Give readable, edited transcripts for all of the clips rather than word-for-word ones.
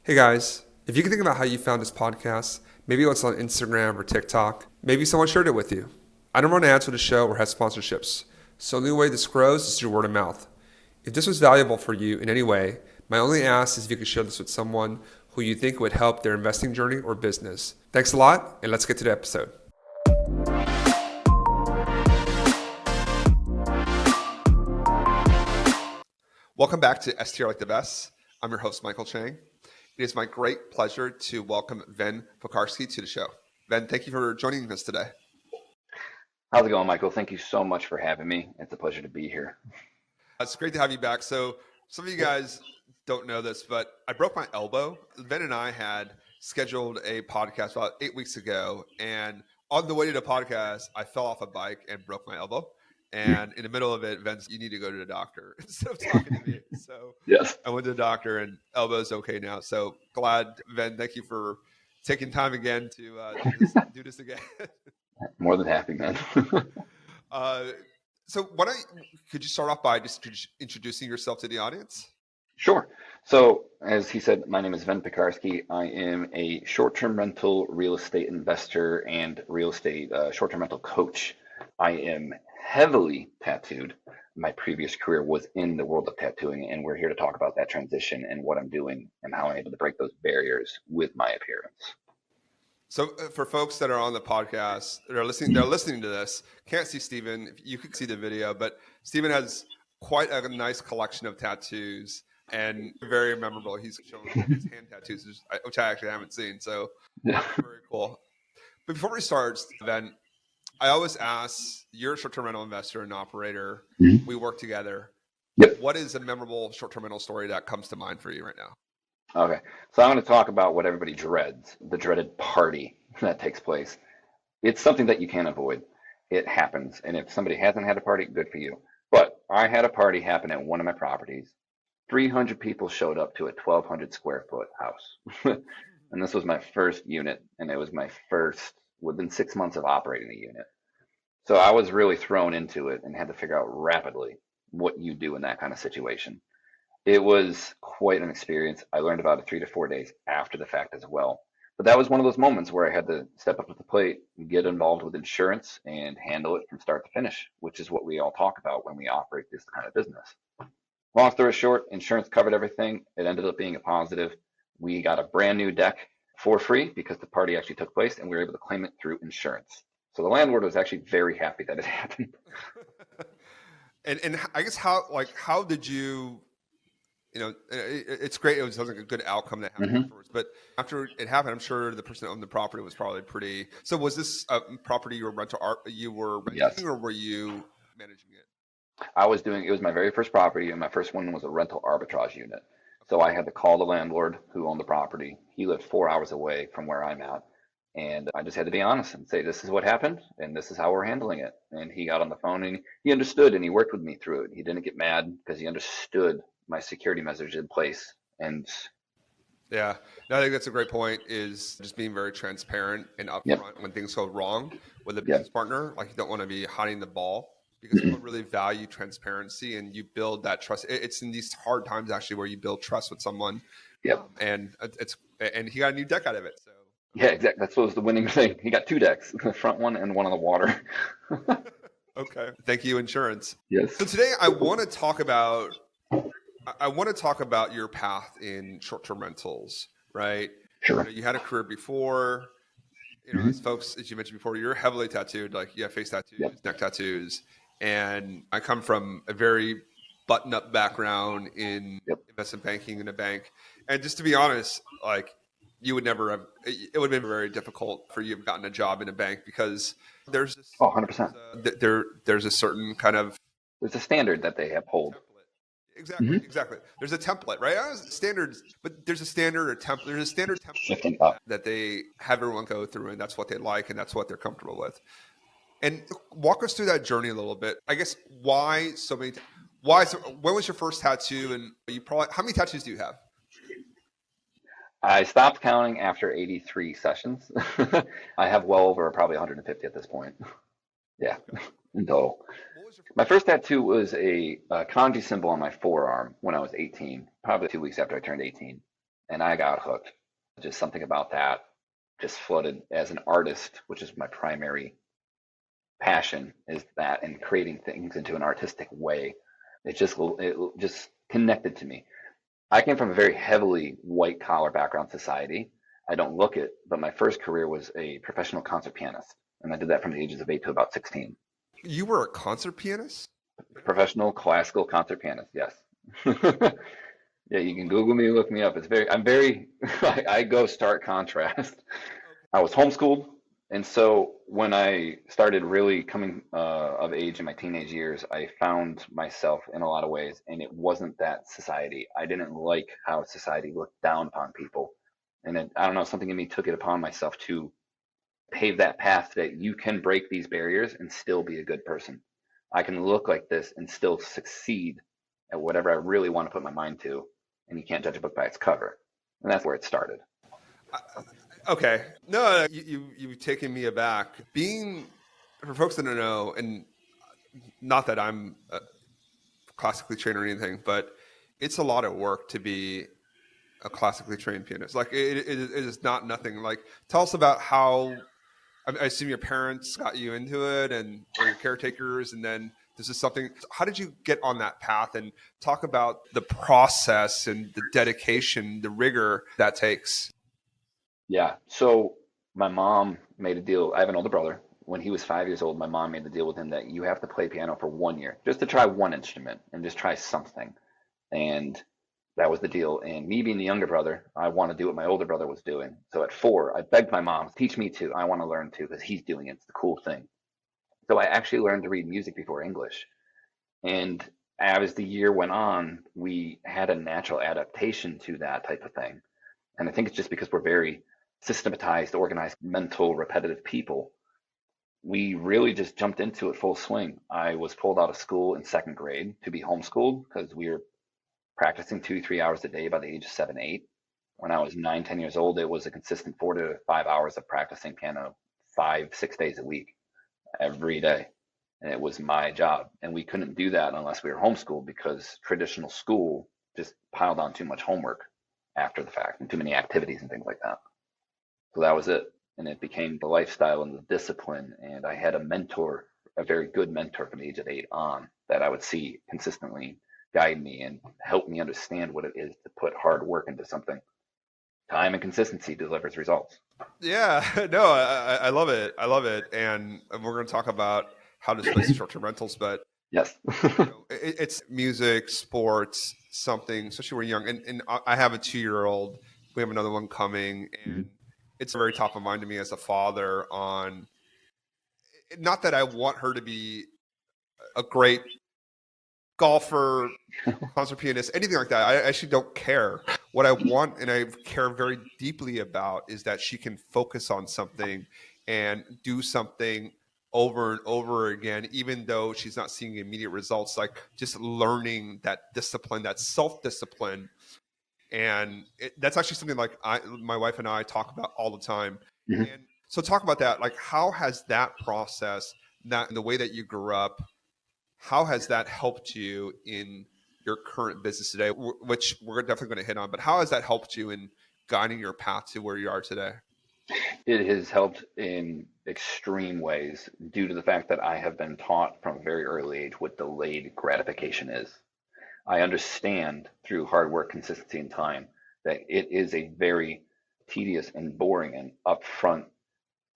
Hey guys, if you can think about how you found this podcast, maybe it's on Instagram or TikTok, maybe someone shared it with you. I don't run ads for the show or have sponsorships, so the only way this grows is through word of mouth. If this was valuable for you in any way, my only ask is if you could share this with someone who you think would help their investing journey or business. Thanks a lot, and let's get to the episode. Welcome back to STR Like the Best. I'm your host, Michael Chang. It is my great pleasure to welcome Pikarsky to the show. Ven, thank you for joining us today. How's it going, Michael? Thank you so much for having me. It's a pleasure to be here. It's great to have you back. So some of you guys don't know this, but I broke my elbow. Ven and I had scheduled a podcast about 8 weeks ago, and on the way to the podcast, I fell off a bike and broke my elbow. And in the middle of it, Ven's, you need to go to the doctor instead of talking to me. So Yes. I went to the doctor, and elbow's okay now. So glad, Ven. Thank you for taking time again to do this again. More than happy, man. uh, so could you start off by just introducing yourself to the audience? Sure. So, as he said, my name is Ven Pikarsky. I am a short-term rental real estate investor and real estate short-term rental coach. I am heavily tattooed. My previous career was in the world of tattooing, and we're here to talk about that transition and what I'm doing and how I'm able to break those barriers with my appearance. So for folks that are on the podcast, they're listening to this, can't see Steven. You could see the video, but Steven has quite a nice collection of tattoos and very memorable. He's showing his hand tattoos, which I actually haven't seen. So Yeah. very cool. But before we start, then I always ask, you're a short-term rental investor and operator. Mhm. We work together. Yep. What is a memorable short-term rental story that comes to mind for you right now? Okay. So I'm going to talk about what everybody dreads, the dreaded party that takes place. It's something that you can't avoid. It happens. And if somebody hasn't had a party, good for you. But I had a party happen at one of my properties. 300 people showed up to a 1,200 square foot house. And this was my first unit, and it was my first within 6 months of operating the unit. So I was really thrown into it and had to figure out rapidly what you do in that kind of situation. It was quite an experience. I learned about it 3 to 4 days after the fact as well. But that was one of those moments where I had to step up to the plate, get involved with insurance, and handle it from start to finish, which is what we all talk about when we operate this kind of business. Long story short, insurance covered everything. It ended up being a positive. We got a brand new deck for free because the party actually took place, and we were able to claim it through insurance. So the landlord was actually very happy that it happened. And I guess how did you? It's great. It sounds like a good outcome that happened Mhm. afterwards. But after it happened, I'm sure the person that owned the property was probably pretty. So was this a property you were Yes. renting, or were you managing it? It was my very first property, and my first one was a rental arbitrage unit. So Okay. I had to call the landlord who owned the property. He lived 4 hours away from where I'm at. And I just had to be honest and say, this is what happened, and this is how we're handling it. And he got on the phone and he understood and he worked with me through it. He didn't get mad because he understood my security measures in place. And Yeah, no, I think that's a great point. Is just being very transparent and yep, upfront when things go wrong with a yep. business partner. Like you don't want to be hiding the ball because people really value transparency, and you build that trust. It's in these hard times actually where you build trust with someone, Yep. and he got a new deck out of it. So Yeah, exactly. That's what was the winning thing. He got two decks, the front one and one on the water. okay, thank you, insurance. Yes. So today I want to talk about your path in short-term rentals, right? Sure. You had a career before. Hmm. As folks, as you mentioned before, you're heavily tattooed, like you have face tattoos, Yep. neck tattoos. And I come from a very button up background in Yep. investment banking in a bank. And just to be honest, like you would never have, it would have been very difficult for you to have gotten a job in a bank because there's this, Oh, 100%. there's a certain kind of There's a standard that they uphold. template. Exactly, Hmm. exactly. There's a template, right? Standards, but there's a standard or template. There's a standard template Shifting up. that they have everyone go through, and that's what they like, and that's what they're comfortable with. And walk us through that journey a little bit. I guess why so many? When was your first tattoo? And how many tattoos do you have? I stopped counting after 83 sessions. I have well over probably 150 at this point. Yeah, Okay. in total. What was your My first tattoo was a kanji symbol on my forearm when I was 18, probably 2 weeks after I turned 18. and I got hooked. Just something about that just flooded as an artist, which is my primary passion, is that and creating things into an artistic way. It just connected to me. I came from a very heavily white collar background society. I don't look it, but my first career was a professional concert pianist, and I did that from the ages of 8 to about 16. You were a concert pianist? Professional classical concert pianist, yes. Yeah, you can Google me, look me up. I'm very, I go stark contrast. I was homeschooled, and so when I started really coming of age in my teenage years, I found myself in a lot of ways, and it wasn't that society. I didn't like how society looked down upon people, and I don't know, something in me took it upon myself to pave that path that you can break these barriers and still be a good person. I can look like this and still succeed at whatever I really want to put my mind to, and you can't judge a book by its cover, and that's where it started. Okay. No, you've taken me aback. Being, for folks that don't know, and not that I'm classically trained or anything, but it's a lot of work to be a classically trained pianist. Like it is not nothing. Like tell us about how. I assume your parents got you into it, and or your caretakers, and then this is something. How did you get on that path? And talk about the process and the dedication, the rigor that takes. Yeah. So my mom made a deal. I have an older brother. When he was 5 years old, my mom made the deal with him that you have to play piano for 1 year, just to try one instrument and just try something. And that was the deal. And me being the younger brother, I want to do what my older brother was doing. So at 4, I begged my mom, teach me too. I want to learn too because he's doing it. It's the cool thing. So I actually learned to read music before English. And as the year went on, we had a natural adaptation to that type of thing. And I think it's just because we're very systematized, organized, mental, repetitive people. We really just jumped into it full swing. I was pulled out of school in second grade to be homeschooled because we were practicing 2, 3 hours a day by the age of 7, 8. When I was 9, 10 years old, it was a consistent 4 to 5 hours of practicing piano 5, 6 days a week, every day. And it was my job. And we couldn't do that unless we were homeschooled because traditional school just piled on too much homework after the fact and too many activities and things like that. So that was it. And it became the lifestyle and the discipline. And I had a mentor, a very good mentor from the age of 8 on that I would see consistently guide me and help me understand what it is to put hard work into something. Time and consistency delivers results. Yeah, no, I love it. I love it, and we're going to talk about how to displace short-term rentals, but Yes. it's music, sports, something, especially when you're young. And I have a 2-year-old. We have another one coming, and it's very top of mind to me as a father. On not that I want her to be a great golfer, concert pianist, anything like that. I actually don't care. What I want and I care very deeply about is that she can focus on something and do something over and over again, even though she's not seeing immediate results, like just learning that discipline, that self discipline. And that's actually something like my wife and I talk about all the time. Mhm. And so, talk about that. Like, how has that process, that the way that you grew up, how has that helped you in your current business today, which we're definitely going to hit on, but how has that helped you in guiding your path to where you are today? It has helped in extreme ways due to the fact that I have been taught from a very early age what delayed gratification is. I understand through hard work, consistency, and time that it is a very tedious and boring and upfront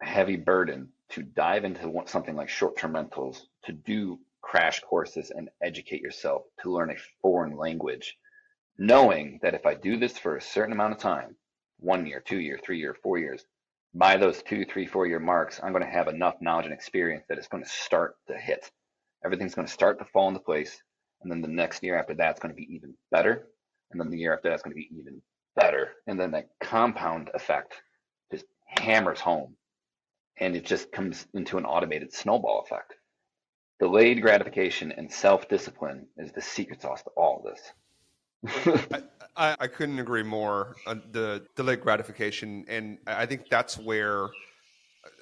heavy burden to dive into something like short-term rentals, to do crash courses and educate yourself, to learn a foreign language, knowing that if I do this for a certain amount of time, 1 year, 2 year, 3 year, 4 years, by those 2, 3, 4 year marks, I'm going to have enough knowledge and experience that it's going to start to hit. Everything's going to start to fall into place. And then the next year after that's going to be even better. And then the year after that's going to be even better. And then that compound effect just hammers home and it just comes into an automated snowball effect. Delayed gratification and self discipline is the secret sauce to all of this. I couldn't agree more on the delayed gratification. And I think that's where,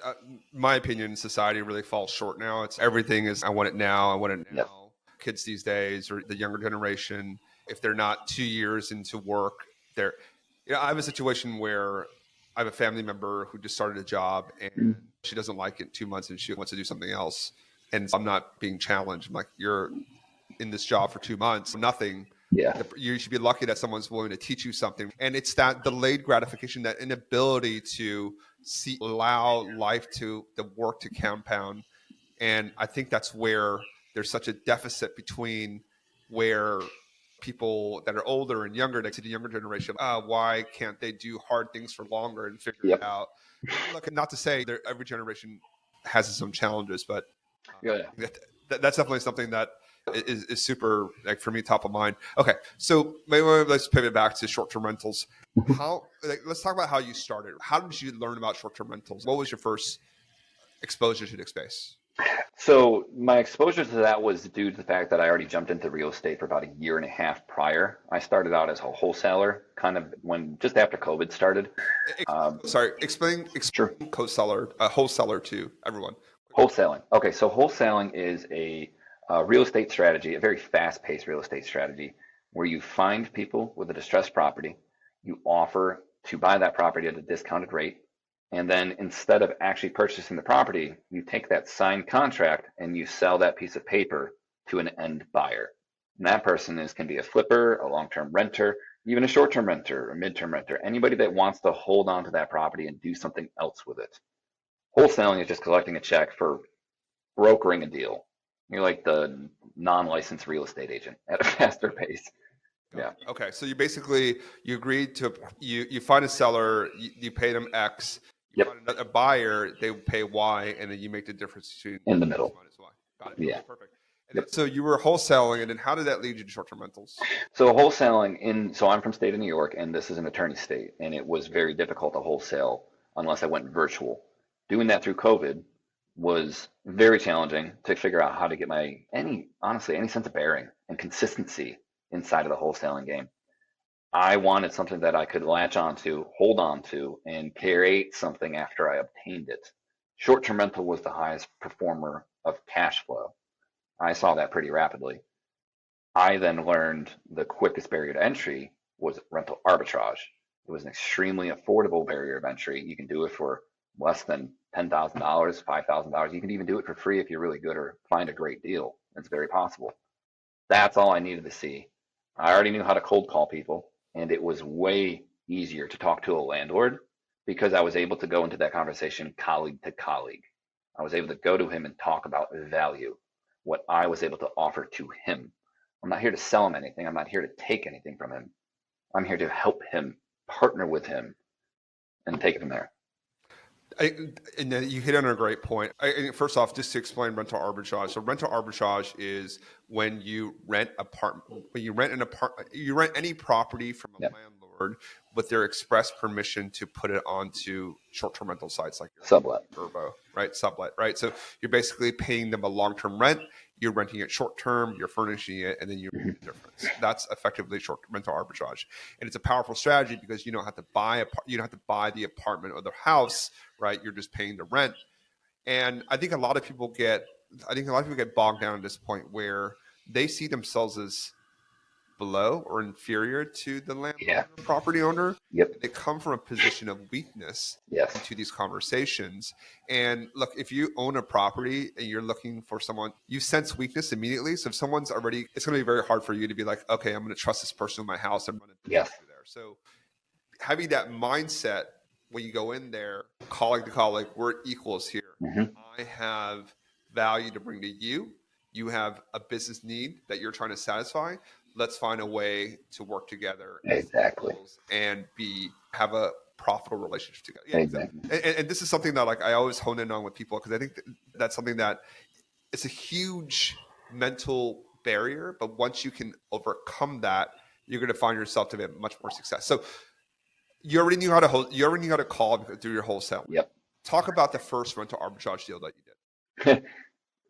uh, my opinion, society really falls short now. It's everything is, I want it now. I want it Yes. now. Kids these days or the younger generation, if they're not 2 years into work, they're I have a situation where I have a family member who just started a job and Mm. she doesn't like it in 2 months and she wants to do something else. And I'm not being challenged. I'm like, you're in this job for 2 months, nothing. Yeah. You should be lucky that someone's willing to teach you something. And it's that delayed gratification, that inability to allow life to the work to compound. And I think that's where there's such a deficit between where people that are older and younger, next to the younger generation, why can't they do hard things for longer and figure it Yep. out? And look, not to say that every generation has its own challenges, but Yeah. that's definitely something that is super, like, for me, top of mind. Okay, so maybe let's pivot back to short-term rentals. Let's talk about how you started. How did you learn about short-term rentals? What was your first exposure to the space? So my exposure to that was due to the fact that I already jumped into real estate for about a year and a half prior. I started out as a wholesaler, kind of when just after COVID started. Sorry, explain Sure. co-seller, wholesaler to everyone. Wholesaling. Okay, so wholesaling is a real estate strategy, a very fast-paced real estate strategy, where you find people with a distressed property, you offer to buy that property at a discounted rate, and then instead of actually purchasing the property, you take that signed contract and you sell that piece of paper to an end buyer. And that person can be a flipper, a long-term renter, even a short-term renter, a mid-term renter, anybody that wants to hold on to that property and do something else with it. Wholesaling is just collecting a check for brokering a deal. You're like the non-licensed real estate agent at a faster pace. Yeah. Okay, so you agreed to, you find a seller, you pay them X, you Yep. find a buyer, they pay Y, and then you make the difference between In the X middle. minus Y. Got it. Yeah. Okay, perfect. And then, so you were wholesaling, and then how did that lead you to short-term rentals? So so I'm from state of New York, and this is an attorney state, and it was very difficult to wholesale unless I went virtual. Doing that through COVID was very challenging to figure out how to get honestly, any sense of bearing and consistency inside of the wholesaling game. I wanted something that I could latch onto, hold on to, and create something after I obtained it. Short-term rental was the highest performer of cash flow. I saw that pretty rapidly. I then learned the quickest barrier to entry was rental arbitrage. It was an extremely affordable barrier of entry. You can do it for less than $10,000, $5,000. You can even do it for free if you're really good or find a great deal. It's very possible. That's all I needed to see. I already knew how to cold call people, and it was way easier to talk to a landlord because I was able to go into that conversation colleague to colleague. I was able to go to him and talk about value, what I was able to offer to him. I'm not here to sell him anything. I'm not here to take anything from him. I'm here to help him, partner with him, and take it from there. And then you hit on a great point. First off, just to explain rental arbitrage. So rental arbitrage is when you rent you rent any property from a Yep. landlord with their express permission to put it onto short-term rental sites like Sublet. Verbo, right? Sublet, right? So you're basically paying them a long-term rent. You're renting it short-term, you're furnishing it, and then you make the difference. That's effectively short rental arbitrage, and it's a powerful strategy because you don't have to buy the apartment or the house, right? You're just paying the rent. And I think a lot of people get bogged down at this point where they see themselves as below or inferior to the landlord Yeah. or property owner. Yep. They come from a position of weakness Yes. into these conversations. And look, if you own a property and you're looking for someone, you sense weakness immediately. So if someone's already, it's going to be very hard for you to be like, okay, I'm going to trust this person in my house and run a business Yes. through there. So having that mindset when you go in there, colleague to colleague, we're equals here. Mm-hmm. I have value to bring to you. You have a business need that you're trying to satisfy. Let's find a way to work together Exactly. and have a profitable relationship together. Yeah, Exactly. And this is something that I always hone in on with people because I think that's something that it's a huge mental barrier, but once you can overcome that, you're going to find yourself to have much more success. So you already knew how to call through your wholesale. Yep. Talk about the first rental arbitrage deal that you did.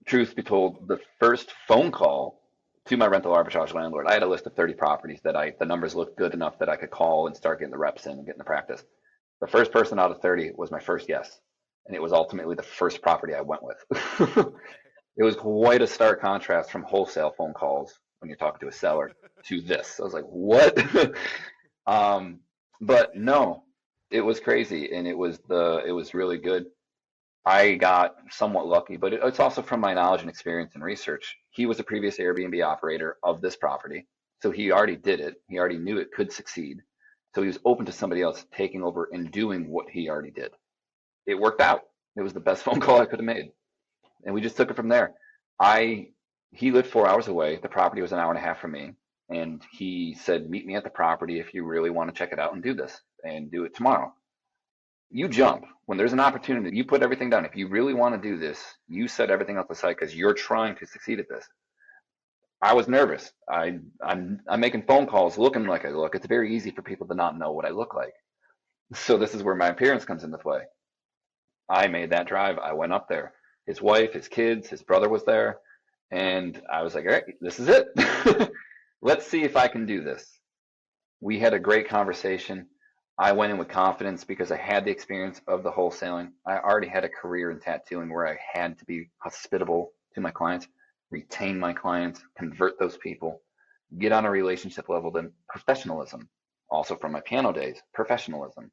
Truth be told, the first phone call to my rental arbitrage landlord, I had a list of 30 properties that the numbers looked good enough that I could call and start getting the reps in and getting the practice. The first person out of 30 was my first yes. And it was ultimately the first property I went with. It was quite a stark contrast from wholesale phone calls when you're talking to a seller to this. I was like, what? But no, it was crazy, and it was really good. I got somewhat lucky, but it's also from my knowledge and experience and research. He was a previous Airbnb operator of this property, so he already did it. He already knew it could succeed. So he was open to somebody else taking over and doing what he already did. It worked out. It was the best phone call I could have made, and we just took it from there. I He lived 4 hours away. The property was an hour and a half from me, and he said, "Meet me at the property if you really want to check it out and do this, and do it tomorrow." You jump when there's an opportunity. You put everything down. If you really want to do this, you set everything else aside because you're trying to succeed at this. I was nervous. I'm making phone calls looking like I look. It's very easy for people to not know what I look like. So this is where my appearance comes into play. I made that drive. I went up there. His wife, his kids, his brother was there. And I was like, all right, this is it. Let's see if I can do this. We had a great conversation. I went in with confidence because I had the experience of the wholesaling. I already had a career in tattooing where I had to be hospitable to my clients, retain my clients, convert those people, get on a relationship level, then professionalism. Also from my piano days, professionalism.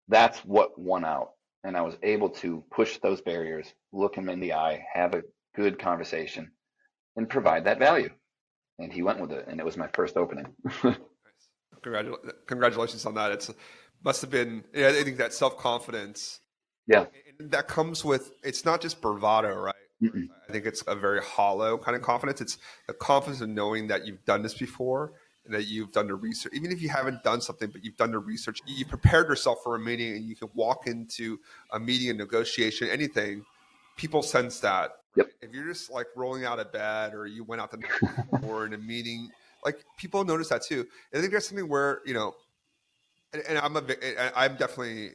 That's what won out. And I was able to push those barriers, look him in the eye, have a good conversation, and provide that value. And he went with it, and it was my first opening. Congratulations on that. It's must have been. Yeah, I think that self confidence. Yeah. And that comes with. It's not just bravado, right? Mm-mm. I think it's a very hollow kind of confidence. It's the confidence of knowing that you've done this before and that you've done the research. Even if you haven't done something, but you've done the research, you prepared yourself for a meeting, and you can walk into a meeting, a negotiation, anything. People sense that. Yep. If you're just like rolling out of bed or you went out the night before in a meeting, like people notice that too. And I think there's something where, and I'm definitely,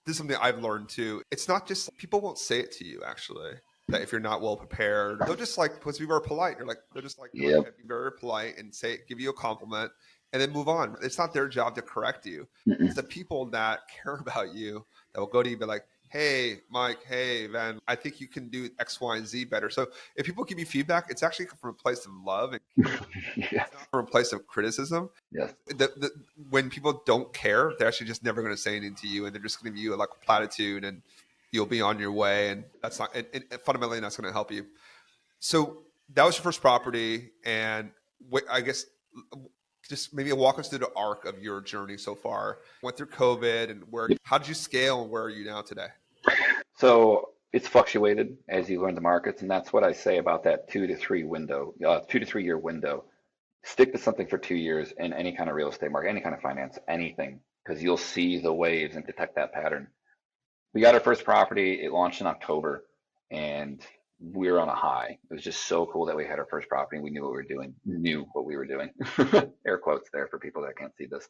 this is something I've learned too. It's not just, people won't say it to you actually, that if you're not well prepared, they'll just like, because people are polite. They'll just like, go Yep. ahead, be very polite and give you a compliment and then move on. It's not their job to correct you. Mm-mm. It's the people that care about you that will go to you and be like, hey, Mike, hey, Van, I think you can do X, Y, and Z better. So if people give you feedback, it's actually from a place of love and care. Yes. It's not from a place of criticism. Yes. When people don't care, they're actually just never going to say anything to you, and they're just going to give you like a platitude, and you'll be on your way. And that's not, and fundamentally, that's going to help you. So that was your first property, and I guess just maybe walk us through the arc of your journey so far. Went through COVID, and how did you scale, and where are you now today? So it's fluctuated as you learn the markets, and that's what I say about that 2 to 3 year window. Stick to something for 2 years in any kind of real estate market, any kind of finance, anything, because you'll see the waves and detect that pattern. We got our first property. It launched in October, and we were on a high. It was just so cool that we had our first property and we knew what we were doing. Knew what we were doing. Air quotes there for people that can't see this.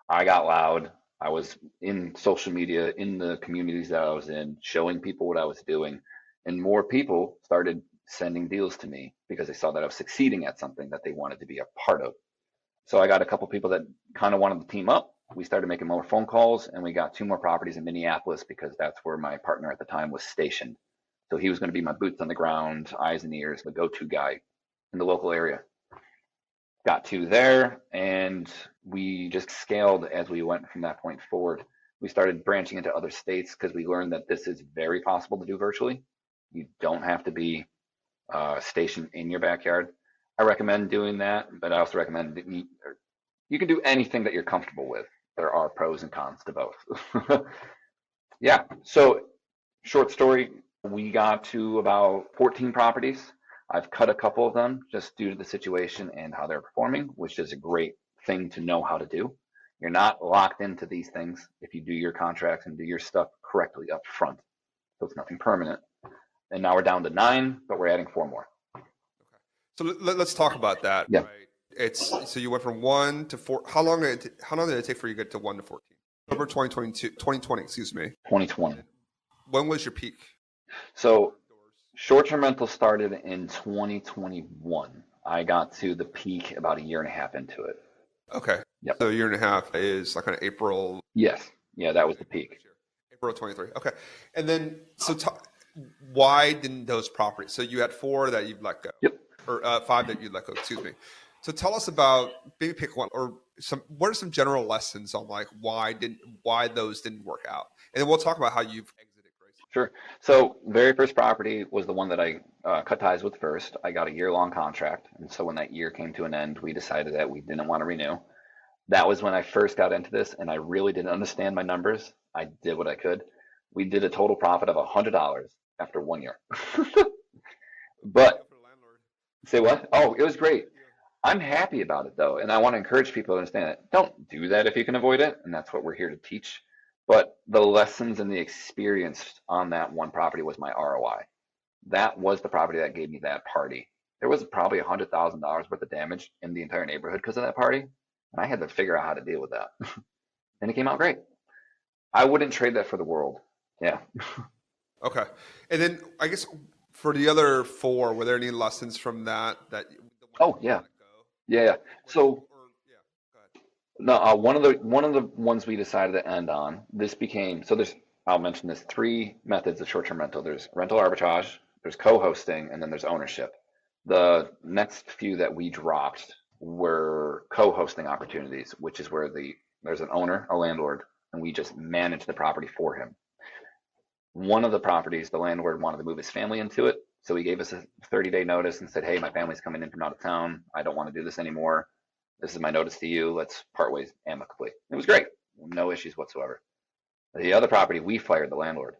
I got loud. I was in social media, in the communities that I was in, showing people what I was doing. And more people started sending deals to me because they saw that I was succeeding at something that they wanted to be a part of. So I got a couple people that kind of wanted to team up. We started making more phone calls, and we got 2 more properties in Minneapolis because that's where my partner at the time was stationed. So he was going to be my boots on the ground, eyes and ears, the go-to guy in the local area. Got 2 there, and we just scaled as we went from that point forward. We started branching into other states because we learned that this is very possible to do virtually. You don't have to be stationed in your backyard. I recommend doing that, but I also recommend you can do anything that you're comfortable with. There are pros and cons to both. Yeah. So short story, we got to about 14 properties. I've cut a couple of them just due to the situation and how they're performing, which is a great thing to know how to do. You're not locked into these things if you do your contracts and do your stuff correctly up front. So it's nothing permanent. And now we're down to 9, but we're adding 4 more. So let's talk about that. Yeah. Right? So you went from 1 to 4. How long did it take for you to get to 1 to 14? October 2020, excuse me. 2020. When was your peak? So short-term rental started in 2021. I got to the peak about a year and a half into it. Okay. Yep. So a year and a half is like kind of April. Yes. Yeah, that was the peak. April 23. Okay. And then, why didn't those properties? So you had 4 that you'd let go. Yep. Or 5 that you'd let go, excuse me. So tell us about, maybe pick one, or what are some general lessons on like why those didn't work out, and then we'll talk about how you've exited gracefully. Sure. So very first property was the one that I cut ties with first. I got a year-long contract, and so when that year came to an end, we decided that we didn't want to renew. That was when I first got into this, and I really didn't understand my numbers. I did what I could. We did a total profit of $100 after 1 year. But For the landlord. say what? Oh, it was great. I'm happy about it though, and I want to encourage people to understand it. Don't do that if you can avoid it, and that's what we're here to teach. But the lessons and the experience on that one property was my ROI. That was the property that gave me that party. There was probably $100,000 worth of damage in the entire neighborhood because of that party, and I had to figure out how to deal with that. And it came out great. I wouldn't trade that for the world. Yeah. Okay, and then I guess for the other four, were there any lessons from that the one Oh that you yeah, let go? yeah. So Or yeah, go ahead. no, one of the ones we decided to end on. This became so. There's I'll mention this three methods of short-term rental. There's rental arbitrage, there's co-hosting, and then there's ownership. The next few that we dropped were co-hosting opportunities, which is where there's an owner, a landlord, and we just manage the property for him. One of the properties, the landlord wanted to move his family into it, so he gave us a 30-day notice and said, "Hey, my family's coming in from out of town. I don't want to do this anymore. This is my notice to you. Let's part ways amicably." It was great. No issues whatsoever. The other property, we fired the landlord.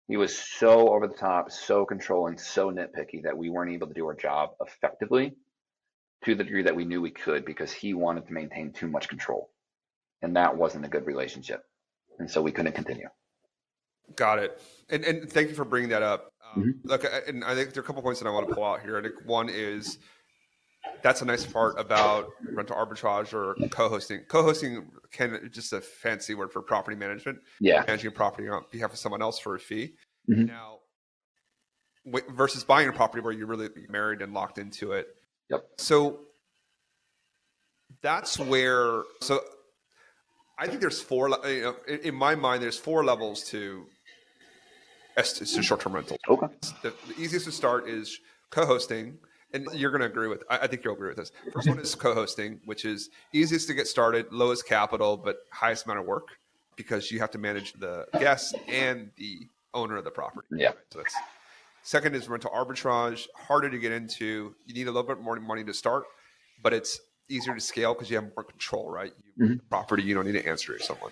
He was so over the top, so controlling, so nitpicky that we weren't able to do our job effectively to the degree that we knew we could because he wanted to maintain too much control. And that wasn't a good relationship. And so we couldn't continue. Got it. And thank you for bringing that up. Mhm. Look, and I think there are a couple points that I want to pull out here. I think one is that's a nice part about rental arbitrage or co-hosting. Co-hosting can just a fancy word for property management, Yeah. managing a property on behalf of someone else for a fee. Mhm. Now, versus buying a property where you're really married and locked into it. Yep. So that's where. So I think there's four. In my mind, there's four levels to short-term rentals. Okay. The easiest to start is co-hosting, and you're going to agree with. I think you'll agree with this. First one is co-hosting, which is easiest to get started, lowest capital, but highest amount of work because you have to manage the guests and the owner of the property. Yeah. Right? So that's second is rental arbitrage, harder to get into. You need a little bit more money to start, but it's easier to scale because you have more control, right? You Mhm. the property, you don't need to answer to someone.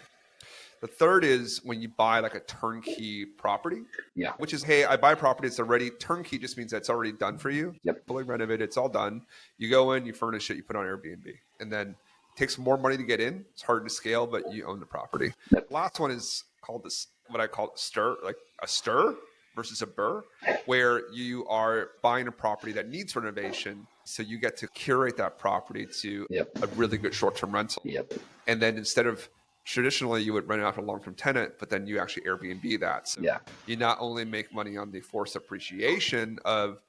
The third is when you buy like a turnkey property, Yeah. which is, hey, I buy a property, it's already turnkey, just means that it's already done for you. Yep. Fully renovated, it's all done. You go in, you furnish it, you put it on Airbnb. And then it takes more money to get in. It's hard to scale, but you own the property. Yep. The last one is called this, what I call stir, like a stir versus a burr, where you are buying a property that needs renovation. So you get to curate that property to Yep. a really good short-term rental. Yep. And then instead of traditionally you would rent it out to a long-term tenant, but then you actually Airbnb that. So Yeah. you not only make money on the forced appreciation of,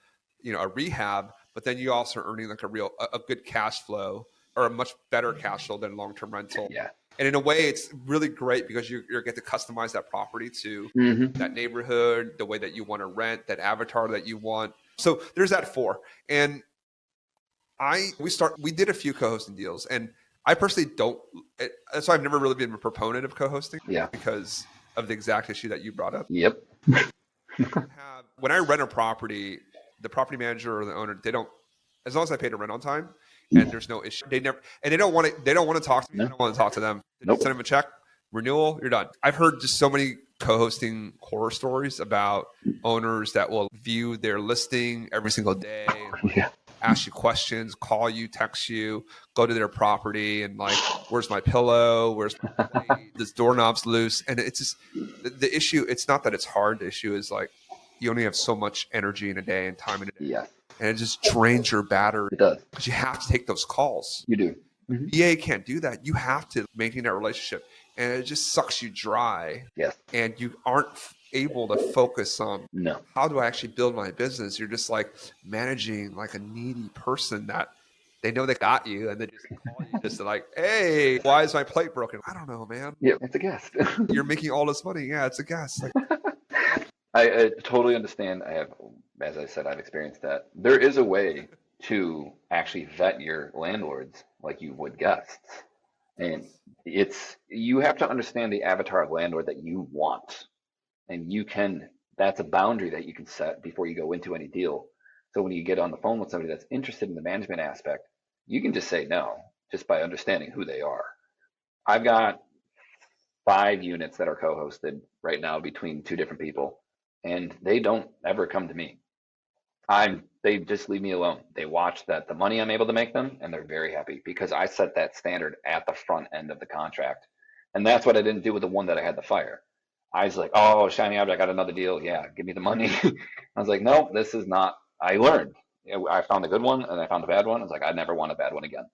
a rehab, but then you also are earning like a good cash flow or a much better cash flow than long-term rental. Yeah. And in a way, it's really great because you get to customize that property to Mhm. that neighborhood, the way that you want to rent, that avatar that you want. So there's that four. And we did a few co-hosting deals, and I personally don't. That's why I've never really been a proponent of co-hosting. Yeah. Because of the exact issue that you brought up. Yep. When I rent a property, the property manager or the owner, they don't. As long as I pay the rent on time, and there's no issue, they don't want to. They don't want to talk to me. No. I don't want to talk to them. They Nope. just send them a check, renewal, you're done. I've heard just so many co-hosting horror stories about owners that will view their listing every single day. And Yeah. ask you questions, call you, text you, go to their property and like, where's my pillow? Where's my plate? This doorknob's loose. And it's just the issue. It's not that it's hard. The issue is like, you only have so much energy in a day and time in a day. Yeah. And it just drains your battery It does. because you have to take those calls. You do. Mhm. VA can't do that. You have to maintain that relationship. And it just sucks you dry. Yes. And you aren't able to focus on No. how do I actually build my business? You're just like managing like a needy person that they know they got you and they just call you just to like, hey, why is my plate broken? I don't know, man. Yeah. It's a guess. You're making all this money. Yeah, it's a guess. Like, I totally understand. As I said, I've experienced that. There is a way to actually vet your landlords like you would guests. And you have to understand the avatar of landlord that you want. And that's a boundary that you can set before you go into any deal. So when you get on the phone with somebody that's interested in the management aspect, you can just say no, just by understanding who they are. I've got 5 units that are co-hosted right now between two different people, and they don't ever come to me. They just leave me alone. They watch that the money I'm able to make them, and they're very happy because I set that standard at the front end of the contract. And that's what I didn't do with the one that I had to fire. I was like, oh, shiny object, I got another deal. Yeah, give me the money. I was like, no, this is not. I learned. I found a good one and I found a bad one. I was like, I never want a bad one again.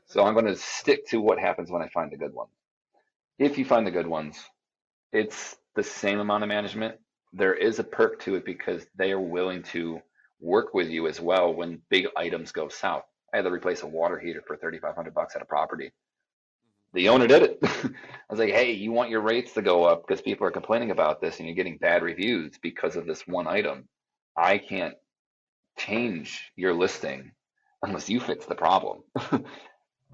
So I'm going to stick to what happens when I find a good one. If you find the good ones, it's the same amount of management. There is a perk to it because they are willing to work with you as well when big items go south. I had to replace a water heater for $3,500 at a property. The owner did it. I was like, hey, you want your rates to go up because people are complaining about this and you're getting bad reviews because of this one item. I can't change your listing unless you fix the problem.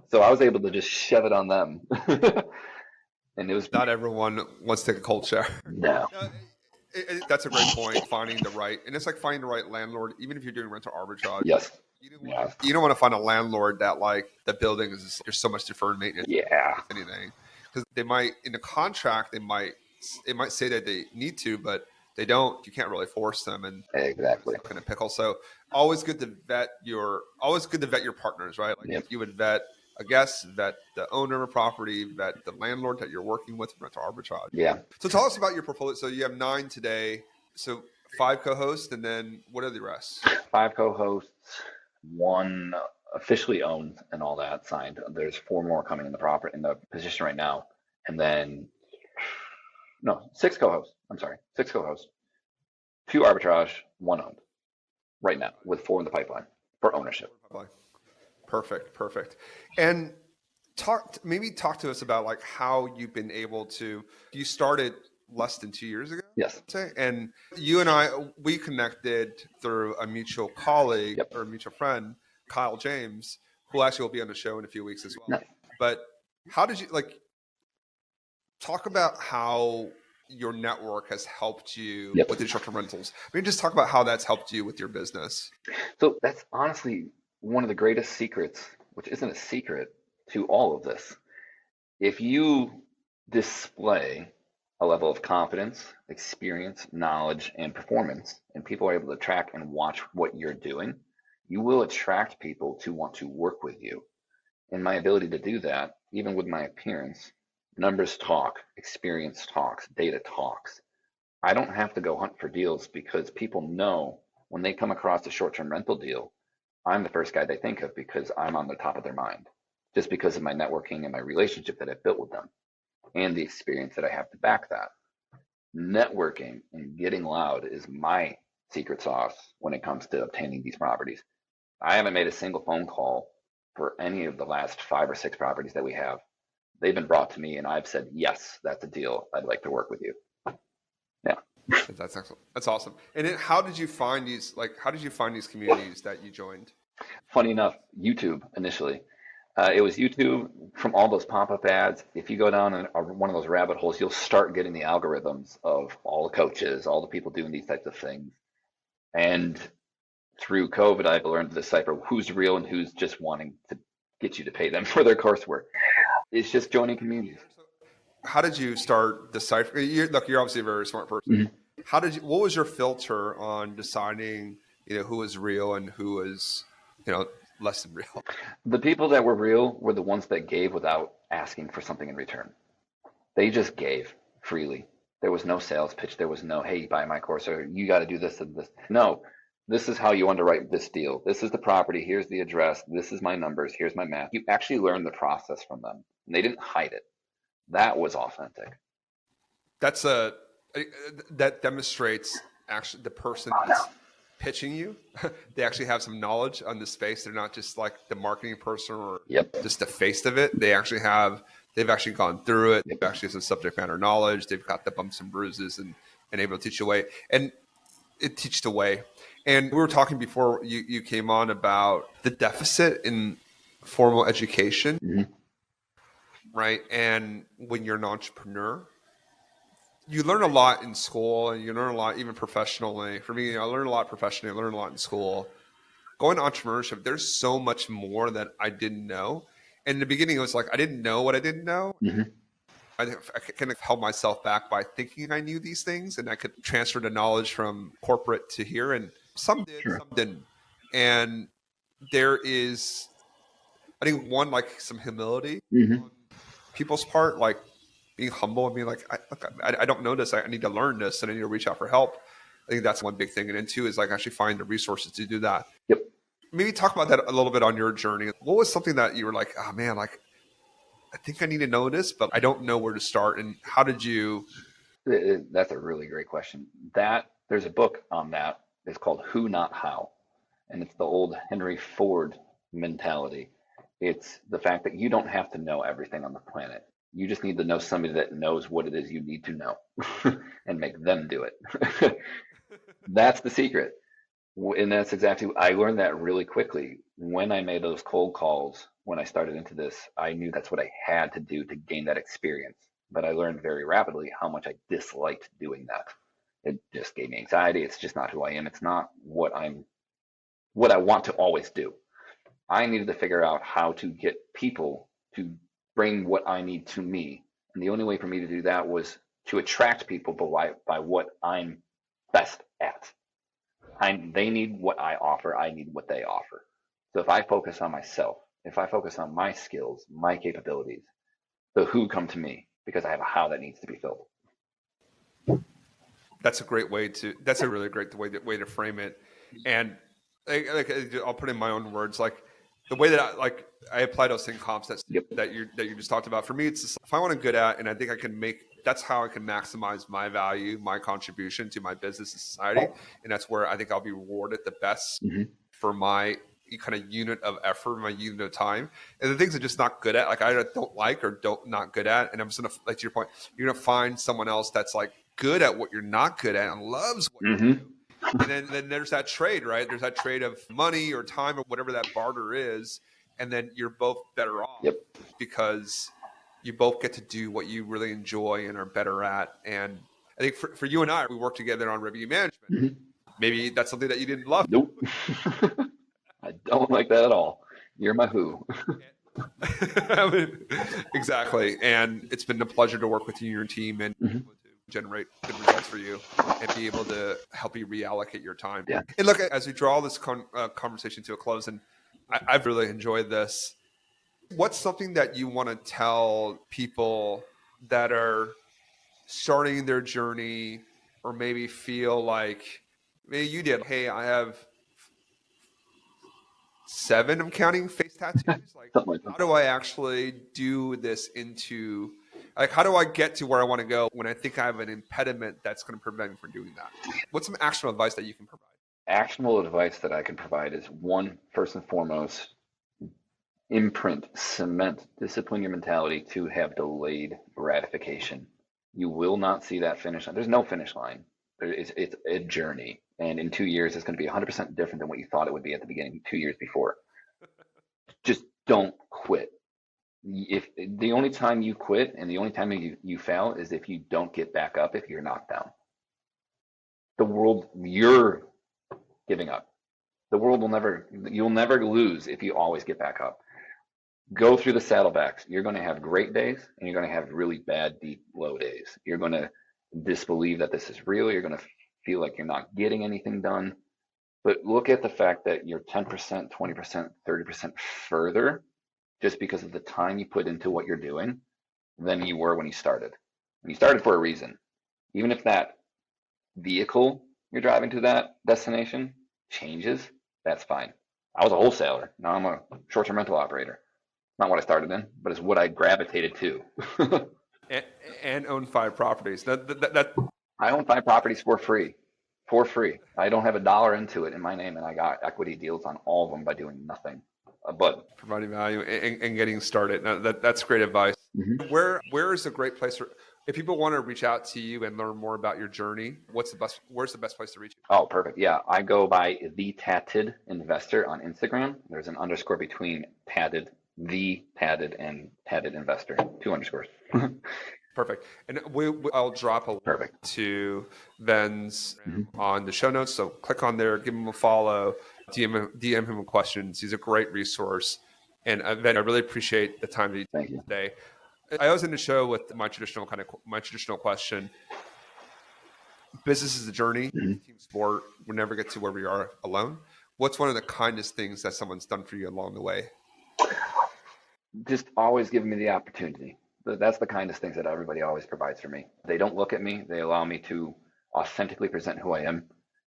So I was able to just shove it on them. And it was Not everyone wants to take a cold shower. no. That's a great point. Finding the right, and it's like finding the right landlord, even if you're doing rental arbitrage. Yes. You don't want to find a landlord that like the building is there's so much deferred maintenance. Yeah. If anything, because they might in the contract it might say that they need to, but they don't. You can't really force them, and exactly kind of pickle. So always good to vet your partners, right? Like yep. You would vet a guest, vet the owner of a property, vet the landlord that you're working with, rental arbitrage. Yeah. So tell us about your portfolio. So you have 9 today. So 5 co-hosts, and then what are the rest? 5 co-hosts, 1 officially owned and all that signed. There's 4 more coming in the position right now, and then 6 co-hosts. I'm sorry, 6 co-hosts, 2 arbitrage, 1 owned right now, with 4 in the pipeline for ownership. Perfect. And talk to us about like how you've been able to. You started less than 2 years ago. Yes. And you and we connected through a mutual colleague or a mutual friend, Kyle James, who actually will be on the show in a few weeks as well. Nice. But how did you talk about how your network has helped you with the short-term rentals? Maybe just talk about how that's helped you with your business. So that's honestly one of the greatest secrets, which isn't a secret, to all of this. If you display a level of confidence, experience, knowledge, and performance, and people are able to track and watch what you're doing, you will attract people to want to work with you. And my ability to do that, even with my appearance, numbers talk, experience talks, data talks. I don't have to go hunt for deals because people know when they come across a short-term rental deal, I'm the first guy they think of because I'm on the top of their mind, just because of my networking and my relationship that I've built with them and the experience that I have to back that. Networking and getting loud is my secret sauce when it comes to obtaining these properties. I haven't made a single phone call for any of the last 5 or 6 properties that we have. They've been brought to me and I've said, yes, that's a deal. I'd like to work with you. Yeah. That's excellent. That's awesome. And then how did you find these communities that you joined? Funny enough, YouTube initially. It was YouTube from all those pop-up ads. If you go down one of those rabbit holes, you'll start getting the algorithms of all the coaches, all the people doing these types of things. And through COVID, I've learned to decipher who's real and who's just wanting to get you to pay them for their coursework. It's just joining communities. How did you start deciphering? You're obviously a very smart person. Mm-hmm. What was your filter on deciding, who was real and who was, less than real? The people that were real were the ones that gave without asking for something in return. They just gave freely. There was no sales pitch. There was no, hey, buy my course, or you got to do this and this. No, this is how you underwrite this deal. This is the property. Here's the address. This is my numbers. Here's my math. You actually learned the process from them. And they didn't hide it. That was authentic. That demonstrates actually the person that's pitching you. They actually have some knowledge on the space. They're not just like the marketing person or just the face of it. They've actually gone through it. They've actually some subject matter knowledge. They've got the bumps and bruises and able to teach the way. And it teaches the way. And we were talking before you came on about the deficit in formal education, Hmm. right? And when you're an entrepreneur, you learn a lot in school and you learn a lot even professionally. For me, I learned a lot professionally, I learned a lot in school. Going to entrepreneurship, there's so much more that I didn't know. And in the beginning, it was like I didn't know what I didn't know. Hmm. I kind of held myself back by thinking I knew these things and I could transfer the knowledge from corporate to here. And some did, Sure. some didn't. And there is, I think, one, like some humility Hmm. on people's part, like being humble and being like, I don't know this. I need to learn this and I need to reach out for help. I think that's one big thing. And then two is like actually find the resources to do that. Yep. Maybe talk about that a little bit on your journey. What was something that you were like, oh man, like I think I need to know this, but I don't know where to start. And how did you? That's a really great question. There's a book on that. It's called Who Not How, and it's the old Henry Ford mentality. It's the fact that you don't have to know everything on the planet. You just need to know somebody that knows what it is you need to know and make them do it. That's the secret. And that's exactly, I learned that really quickly. When I made those cold calls, when I started into this, I knew that's what I had to do to gain that experience. But I learned very rapidly how much I disliked doing that. It just gave me anxiety. It's just not who I am. It's not what I want to always do. I needed to figure out how to get people to bring what I need to me. And the only way for me to do that was to attract people by what I'm best at. They need what I offer. I need what they offer. So if I focus on myself, if I focus on my skills, my capabilities, the who come to me because I have a how that needs to be filled. That's a great way to. That's a really great way to frame it. And I'll put in my own words, like the way that I apply those same comps Yep. that you just talked about. For me, it's just, if I want to good at, and I think I can make. That's how I can maximize my value, my contribution to my business and society, and that's where I think I'll be rewarded the best Mm-hmm. for my kind of unit of effort, my unit of time. And the things I'm just not good at, like I don't like or don't not good at, and I'm just gonna, like to your point, you're gonna find someone else that's like good at what you're not good at and loves what you Mm-hmm. do. And then there's that trade, right? There's that trade of money or time or whatever that barter is. And then you're both better off Yep. because you both get to do what you really enjoy and are better at. And I think for you and I, we work together on revenue management. Mm-hmm. Maybe that's something that you didn't love. Nope. I don't like that at all. You're my who. I mean, exactly. And it's been a pleasure to work with you and your team and be Mm-hmm. able to generate good results for you and be able to help you reallocate your time. Yeah. And look, as we draw this conversation to a close, and I've really enjoyed this, what's something that you want to tell people that are starting their journey or maybe feel like maybe you did, hey, I have 7, I'm counting, face tattoos. Like, Something like how that. do I actually do this into, like, how do I get to where I want to go when I think I have an impediment that's going to prevent me from doing that? What's some actionable advice that you can provide? Actionable advice that I can provide is one, first and foremost, imprint, cement, discipline your mentality to have delayed gratification. You will not see that finish line. There's no finish line. It's a journey. And in 2 years, it's going to be 100% different than what you thought it would be at the beginning, 2 years before. Just don't quit. If the only time you quit and the only time you fail is if you don't get back up, if you're knocked down. The world, you're giving up. The world you'll never lose if you always get back up. Go through the saddlebacks. You're going to have great days and you're going to have really bad, deep, low days. You're going to disbelieve that this is real. You're going to feel like you're not getting anything done. But look at the fact that you're 10%, 20%, 30% further just because of the time you put into what you're doing than you were when you started. And you started for a reason. Even if that vehicle you're driving to that destination changes, that's fine. I was a wholesaler. Now I'm a short-term rental operator. Not what I started in, but it's what I gravitated to. And own 5 properties. I own 5 properties for free. For free. I don't have a dollar into it in my name, and I got equity deals on all of them by doing nothing. But providing value and getting started. Now, that's great advice. mm-hmm. Where is a great place? If people want to reach out to you and learn more about your journey, where's the best place to reach you? Oh, perfect. Yeah, I go by the Tatted Investor on Instagram. There's an underscore between tatted, the tatted, and tatted investor. Two underscores. Perfect. And I'll drop a link Perfect. to Ben's Mhm. on the show notes. So click on there, give him a follow, DM him questions. He's a great resource. And Ben, I really appreciate the time that you Thank took you. today. I always end the show with my traditional question. Business is a journey, Mhm. team sport. We never get to where we are alone. What's one of the kindest things that someone's done for you along the way? Just always giving me the opportunity. That's the kindest things that everybody always provides for me. They don't look at me. They allow me to authentically present who I am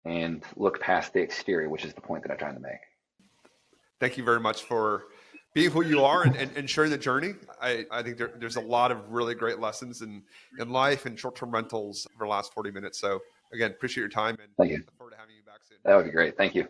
and look past the exterior, which is the point that I'm trying to make. Thank you very much for being who you are and sharing the journey. I think there's a lot of really great lessons in life and short-term rentals for the last 40 minutes. So again, appreciate your time and Thank you. look forward to having you back soon. That would be great. Thank you.